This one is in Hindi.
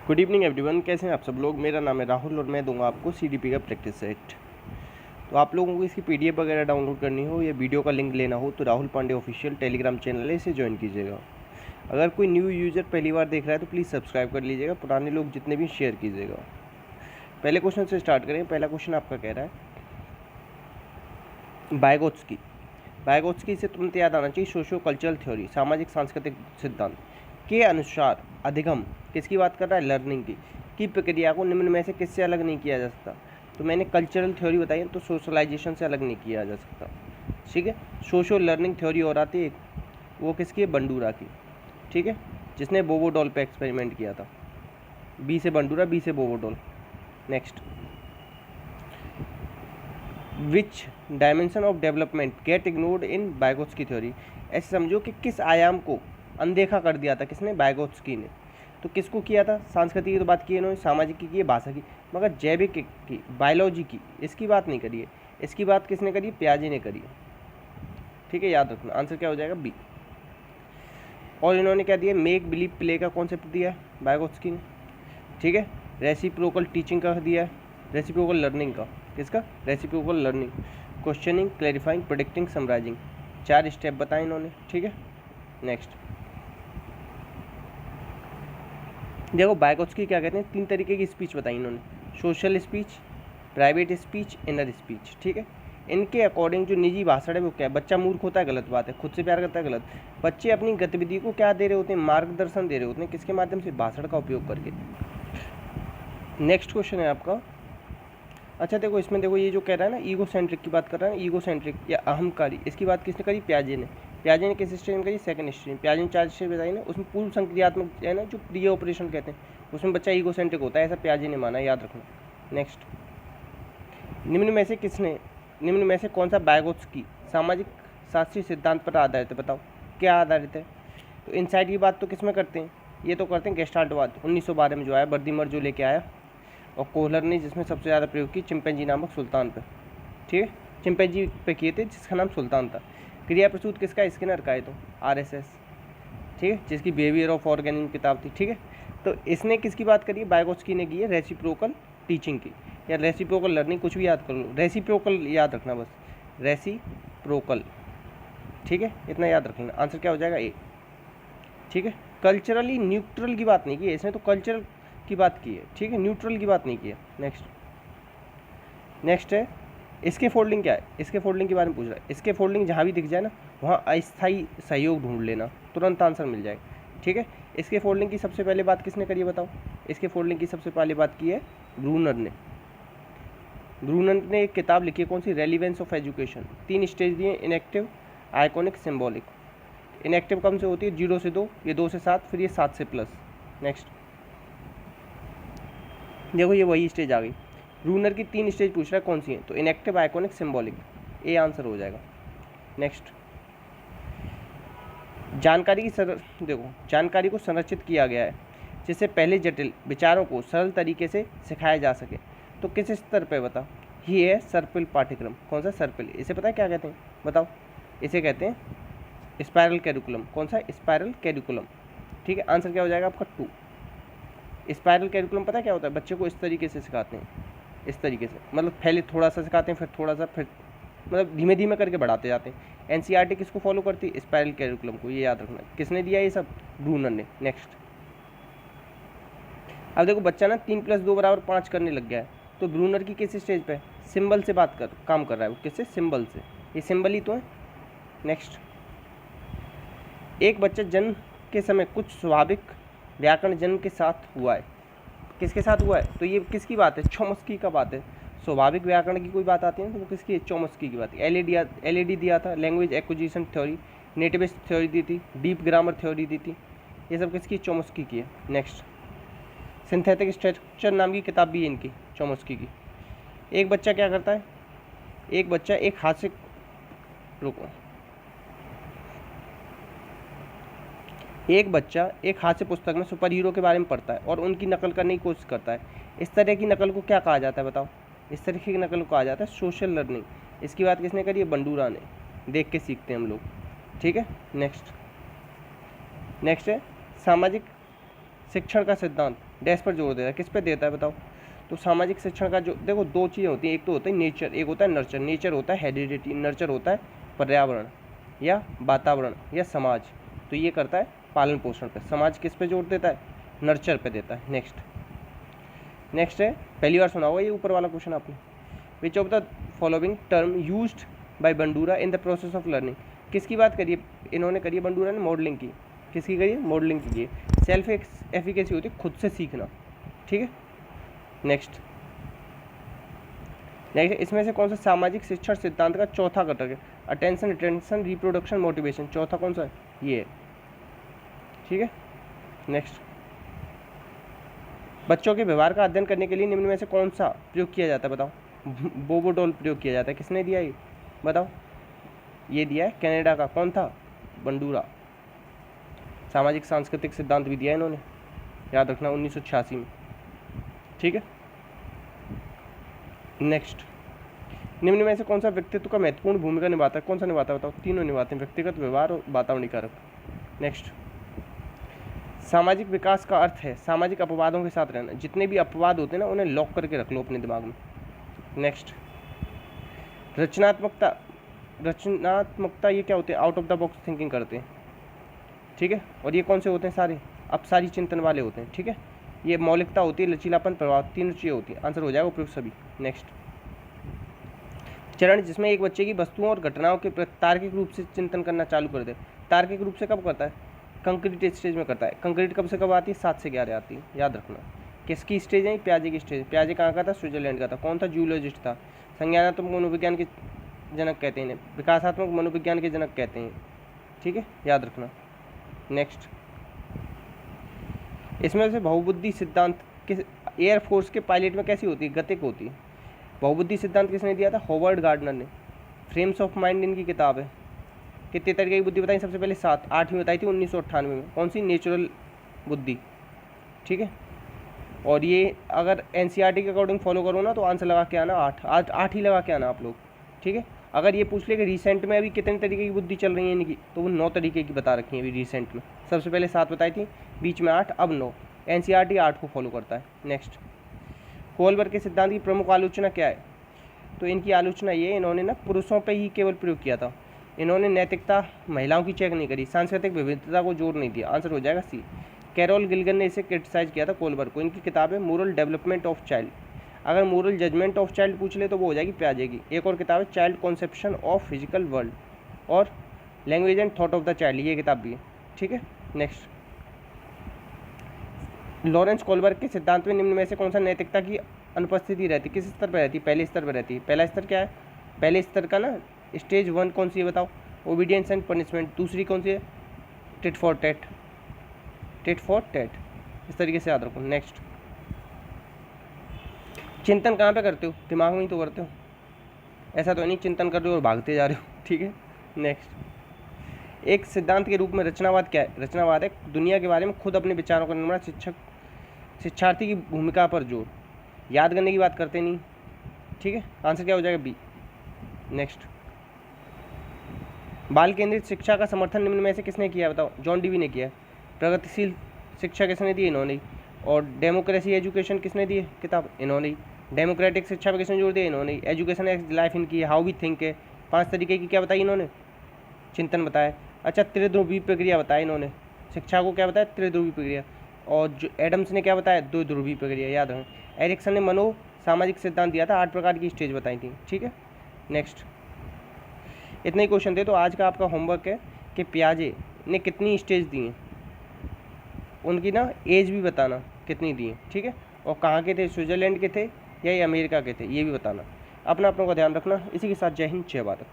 गुड इवनिंग एवरीवन, कैसे हैं आप सब लोग। मेरा नाम है राहुल और मैं दूंगा आपको सीडीपी का प्रैक्टिस सेट। तो आप लोगों को इसकी पीडीएफ वगैरह डाउनलोड करनी हो या वीडियो का लिंक लेना हो तो Rahul Pandey official Telegram channel है, इसे ज्वाइन कीजिएगा। अगर कोई न्यू यूज़र पहली बार देख रहा है तो प्लीज़ सब्सक्राइब कर लीजिएगा, पुराने लोग जितने भी शेयर कीजिएगा। पहले क्वेश्चन से स्टार्ट करें। पहला क्वेश्चन आपका कह रहा है बायगोत्स्की से तुरंत याद आना चाहिए सोशियो कल्चरल थ्योरी, सामाजिक सांस्कृतिक सिद्धांत के अनुसार अधिगम किसकी बात कर रहा है, लर्निंग की प्रक्रिया को निम्न में से किससे अलग नहीं किया जा सकता। तो मैंने कल्चरल थ्योरी बताई तो सोशलाइजेशन से अलग नहीं किया जा सकता। ठीक है, सोशो लर्निंग थ्योरी और आती है, वो किसकी है, बंडूरा की। ठीक है, जिसने बोबोडॉल पे एक्सपेरिमेंट किया था। बी से बंडूरा, बी से Bobo doll. Next, which dimension of development get ignored in Vygotsky theory. ऐसे समझो कि किस आयाम को अनदेखा कर दिया था किसने, बायगोत्स्की ने। तो किसको किया था, सांस्कृतिक की तो बात की इन्होंने, सामाजिक की है, भाषा की, मगर जैविक की, बायोलॉजी की, इसकी बात नहीं करी है। इसकी बात किसने करी, पियाजे ने करी है। ठीक है, याद रखना, आंसर क्या हो जाएगा, बी। और इन्होंने क्या दिया, मेक बिलीव प्ले का कॉन्सेप्ट दिया है बायगोत्स्की ने। ठीक है, रेसिप्रोकल टीचिंग का दिया है, रेसिप्रोकल लर्निंग का, किसका, reciprocal learning, questioning, clarifying, predicting, summarizing, 4 step बताए इन्होंने। ठीक है, नेक्स्ट देखो, बायगोत्स्की क्या कहते हैं, 3 तरीके की स्पीच बताई इन्होंने, social speech, private speech, inner speech. ठीक है, इनके अकॉर्डिंग जो निजी भाषण है वो क्या है, बच्चा मूर्ख होता है, गलत बात है, खुद से प्यार करता है, गलत। बच्चे अपनी गतिविधि को क्या दे रहे होते हैं, मार्गदर्शन दे रहे होते हैं, किसके माध्यम से, भाषण का उपयोग करके। नेक्स्ट क्वेश्चन है आपका, अच्छा देखो इसमें, देखो ये जो कह रहा है ना, ईगो सेंट्रिक की बात कर रहा है ना, ईगो सेंट्रिक या अहंकारी, इसकी बात किसने करी, पियाजे ने। पियाजे ने किस स्टेज में करी, सेकंड स्टेज में। पियाजे ने 4 स्टेज बताई ना, उसमें पूर्व संक्रियात्मक है ना, जो प्रिय ऑपरेशन कहते हैं, उसमें बच्चा ईगो सेंट्रिक होता है, ऐसा पियाजे ने माना, याद रखना। नेक्स्ट, निम्न में से कौन सा बायगोत्स्की सामाजिक शास्त्रीय सिद्धांत पर आधारित है, बताओ क्या आधारित है। तो इनसाइट की बात तो किस में करते हैं, ये तो करते हैं गेस्टाल्टवाद, 1912 में जो आया, बर्दीमर जो लेके आया, और कोहलर ने जिसमें सबसे ज़्यादा प्रयोग की चिंपैंजी नामक सुल्तान पे। ठीक है, चिंपैंजी पे किए थे जिसका नाम सुल्तान था। क्रिया प्रसूत किसका, स्किनर का है, तो RSS। ठीक है, जिसकी बिहेवियर ऑफ ऑर्गेनिज्म किताब थी। ठीक है, तो इसने किसकी बात करी है, बायगोत्स्की ने की है रेसिप्रोकल टीचिंग की, या रेसिप्रोकल लर्निंग, कुछ भी याद कर लो, रेसिप्रोकल याद रखना बस, रेसिप्रोकल। ठीक है, इतना याद रखना, आंसर क्या हो जाएगा, ए। ठीक है, कल्चरली न्यूट्रल की बात नहीं की है इसने, तो कल्चरल की बात की है। ठीक है, न्यूट्रल की बात नहीं की है। नेक्स्ट है, इसके फोल्डिंग क्या है, इसके फोल्डिंग के बारे में पूछ रहा है। इसके फोल्डिंग जहाँ भी दिख जाए ना, वहाँ अस्थायी सहयोग ढूंढ लेना, तुरंत आंसर मिल जाएगा। ठीक है, इसके फोल्डिंग की सबसे पहले बात किसने करी है, बताओ। इसके फोल्डिंग की सबसे पहले बात की है ब्रूनर ने। ब्रूनर ने एक किताब लिखी है, कौन सी, रेलिवेंस ऑफ एजुकेशन। 3 स्टेज दिए, इनएक्टिव, आइकॉनिक, सिम्बॉलिक। इनएक्टिव कम से होती है, 0 से 2, ये 2 से 7, फिर ये 7 से प्लस। नेक्स्ट देखो, ये वही स्टेज आ गई। ब्रूनर की 3 स्टेज पूछ रहा है, कौन सी है, तो inactive, iconic, symbolic, A answer हो जाएगा। नेक्स्ट, जानकारी को संरचित किया गया है जिससे पहले जटिल विचारों को सरल तरीके से सिखाया जा सके। तो किस स्तर पे बताओ, ये है सर्पिल पाठ्यक्रम। कौन सा, सर्पिल, इसे पता है क्या कहते हैं, बताओ। इसे कहते हैं स्पायरल कैरिकुलम। कौन सा, स्पायरल कैरिकुलम। ठीक है, आंसर क्या हो जाएगा आपका 2। स्पायरल कैरिकुलम पता है क्या होता है, बच्चे को इस तरीके से सिखाते हैं, इस तरीके से, मतलब पहले थोड़ा सा सिखाते हैं, फिर थोड़ा सा, फिर मतलब धीमे धीमे करके बढ़ाते जाते हैं। NCERT किसको फॉलो करती है, स्पायरल कैरिकुलम को, ये याद रखना। किसने दिया ये सब, ब्रूनर ने। नेक्स्ट, अब देखो बच्चा ना 3 + 2 = 5 करने लग गया है, तो ब्रूनर की किस स्टेज पे, सिंबल से काम कर रहा है वो, किससे, सिंबल से, ये सिंबल ही तो है। नेक्स्ट, एक बच्चा जन्म के समय कुछ स्वाभाविक व्याकरण जन्म के साथ हुआ है, किसके साथ हुआ है, तो ये किसकी बात है, चॉम्स्की का बात है। स्वाभाविक व्याकरण की कोई बात आती है तो वो किसकी है, चॉम्स्की की बात है। LAD दिया था, language acquisition theory, nativist theory दी थी, डीप ग्रामर थ्योरी दी थी, ये सब किसकी, चॉम्स्की की है। नेक्स्ट, सिंथेटिक स्ट्रक्चर नाम की किताब भी है इनकी, चॉम्स्की की। एक बच्चा क्या करता है, एक बच्चा एक हाथ से, रुको, एक बच्चा एक हाथ से पुस्तक में सुपर हीरो के बारे में पढ़ता है और उनकी नकल करने की कोशिश करता है। इस तरह की नकल को क्या कहा जाता है, बताओ। इस तरीके की नकल को कहा जाता है सोशल लर्निंग। इसकी बात किसने करी है, बंडूरा ने। देख के सीखते हैं हम लोग। ठीक है, नेक्स्ट है सामाजिक शिक्षण का सिद्धांत, डैश पर जोर देता है, किस पे देता है बताओ। तो सामाजिक शिक्षण का जो देखो दो चीज़ें होती हैं, एक तो होता है नेचर, एक होता है नर्चर। नेचर होता है हेरिडिटी, नर्चर होता है पर्यावरण या वातावरण या समाज। तो ये करता है पालन पोषण पे। समाज किस पे जोर देता है, नर्चर पे देता है। नेक्स्ट है, पहली बार सुना होगा ये ऊपर वाला क्वेश्चन आपने। Which of the following term used by Bandura in the process of learning. किसकी बात करिए इन्होंने, करिए बंडूरा ने मॉडलिंग की। किसकी करिए, मॉडलिंग की। सेल्फ एफिकेसी होती है खुद से सीखना, ठीक है। नेक्स्ट इसमें से कौन सा सामाजिक शिक्षण सिद्धांत का चौथा घटक है, अटेंशन, अटेंशन, रिप्रोडक्शन, मोटिवेशन। चौथा कौन सा है, ये है, ठीक है। नेक्स्ट, बच्चों के व्यवहार का अध्ययन करने के लिए निम्न में से कौन सा प्रयोग किया जाता है बताओ। बोबोडोल प्रयोग किया जाता है, किसने दिया ये बताओ। ये दिया है कनाडा का, कौन था, बंडूरा। सामाजिक सांस्कृतिक सिद्धांत भी दिया है इन्होंने, याद रखना 1986 में, ठीक है। नेक्स्ट, निम्न में से कौन सा व्यक्तित्व का महत्वपूर्ण भूमिका निभाता है, कौन सा निभाता है बताओ। तीनों निभाते हैं, व्यक्तिगत, व्यवहार और वातावरणीय कारक। नेक्स्ट, सामाजिक विकास का अर्थ है सामाजिक अपवादों के साथ रहना। जितने भी अपवाद होते हैं ना उन्हें लॉक करके रख लो अपने दिमाग में। नेक्स्ट, रचनात्मकता ये क्या होते हैं, out of the box thinking करते हैं, ठीक है। और ये कौन से होते हैं, सारे अपसारी चिंतन वाले होते हैं, ठीक है। ये मौलिकता होती है, लचीलापन, प्रभाव, तीनों चीज़ें होती हैं। आंसर हो जाएगा उपयुक्त सभी। नेक्स्ट, चरण जिसमें एक बच्चे की वस्तुओं और घटनाओं के तार्किक रूप से चिंतन करना चालू कर दे। तार्किक रूप से कब करता है, कंक्रीट स्टेज में करता है। कंक्रीट कब से कब आती है, 7 से 11 आती है, याद रखना। किसकी स्टेज है, प्याजे की स्टेज। प्याजे कहाँ का था, स्विट्जरलैंड का था। कौन था, जूलॉजिस्ट था। संज्ञानात्मक मनोविज्ञान के जनक कहते हैं इन्हें, विकासात्मक मनोविज्ञान के जनक कहते हैं, ठीक है, याद रखना। नेक्स्ट, इसमें से बहुबुद्धि सिद्धांत किस एयरफोर्स के पायलट में कैसी होती है, गतिक होती है। बहुबुद्धि सिद्धांत किसने दिया था, हॉवर्ड गार्डनर ने। फ्रेम्स ऑफ माइंड इनकी किताब है। कितने तरीके की बुद्धि बताई, सबसे पहले 7, 8वीं बताई थी 1998 में। कौन सी, नेचुरल बुद्धि, ठीक है। और ये अगर एनसीईआरटी के अकॉर्डिंग फॉलो करो ना तो आंसर लगा के आना 8 ही लगा के आना आप लोग, ठीक है। अगर ये पूछ ले कि रिसेंट में अभी कितने तरीके की बुद्धि चल रही है इनकी, तो वो 9 तरीके की बता रखी है अभी रिसेंट में। सबसे पहले 7 बताई थी, बीच में 8, अब 9। एनसीईआरटी 8 को फॉलो करता है। नेक्स्ट, कोलबर्ग के सिद्धांत की प्रमुख आलोचना क्या है, तो इनकी आलोचना ये, इन्होंने ना पुरुषों पर ही केवल प्रयोग किया था। इन्होंने नैतिकता महिलाओं की चेक नहीं करी, सांस्कृतिक विविधता को जोर नहीं दिया। आंसर हो जाएगा सी। कैरोल गिल्गन ने इसे क्रिटिसाइज किया था कोलबर्ग को। इनकी किताब है मोरल डेवलपमेंट ऑफ चाइल्ड। अगर मोरल जजमेंट ऑफ चाइल्ड पूछ ले तो वो हो जाएगी प्याजे की। एक और किताब है child conception of physical world और language and thought of the child, ये किताब भी है, ठीक है। नेक्स्ट, लॉरेंस कोलबर्ग के सिद्धांत में निम्न में से कौन सा नैतिकता की अनुपस्थिति रहती है, किस स्तर पर रहती है, पहले स्तर पर रहती है। पहला स्तर क्या है, पहले स्तर का ना स्टेज 1 कौन सी है बताओ, ओबीडियंस एंड पनिशमेंट। दूसरी कौन सी है, tit for tat, tit for tat, इस तरीके से याद रखो। नेक्स्ट, चिंतन कहाँ पे करते हो, दिमाग में ही तो करते हो, ऐसा तो नहीं चिंतन कर रहे हो और भागते जा रहे हो, ठीक है। नेक्स्ट, एक सिद्धांत के रूप में रचनावाद क्या है, रचनावाद है दुनिया के बारे में खुद अपने विचारों का निर्माण, शिक्षार्थी की भूमिका पर जोर, याद करने की बात करते नहीं, ठीक है। आंसर क्या हो जाएगा, बी। नेक्स्ट, बाल केंद्रित शिक्षा का समर्थन निम्न में से किसने किया बताओ, जॉन डीवी ने किया। प्रगतिशील शिक्षा किसने दी, इन्होंने। और डेमोक्रेसी एजुकेशन किसने दी है किताब, इन्होंने। डेमोक्रेटिक शिक्षा पर किसने जोर दिया, इन्होंने। एजुकेशन एज लाइफ इनकी, हाउ वी थिंक है। 5 तरीके की क्या बताई इन्होंने, चिंतन बताया। अच्छा, त्रिध्रुवी प्रक्रिया बताया इन्होंने, शिक्षा को क्या बताया, त्रिध्रुवी प्रक्रिया। और जो एडम्स ने क्या बताया, 2 ध्रुवीय प्रक्रिया, याद रखें। एरिक्सन ने मनो सामाजिक सिद्धांत दिया था, 8 प्रकार की स्टेज बताई थी, ठीक है। नेक्स्ट, इतने ही क्वेश्चन थे। तो आज का आपका होमवर्क है कि पियाजे ने कितनी स्टेज दी हैं, उनकी ना एज भी बताना कितनी दी हैं, ठीक है। और कहाँ के थे, स्विट्जरलैंड के थे या ये अमेरिका के थे, ये भी बताना। अपना का ध्यान रखना। इसी के साथ जय हिंद, जय भारत।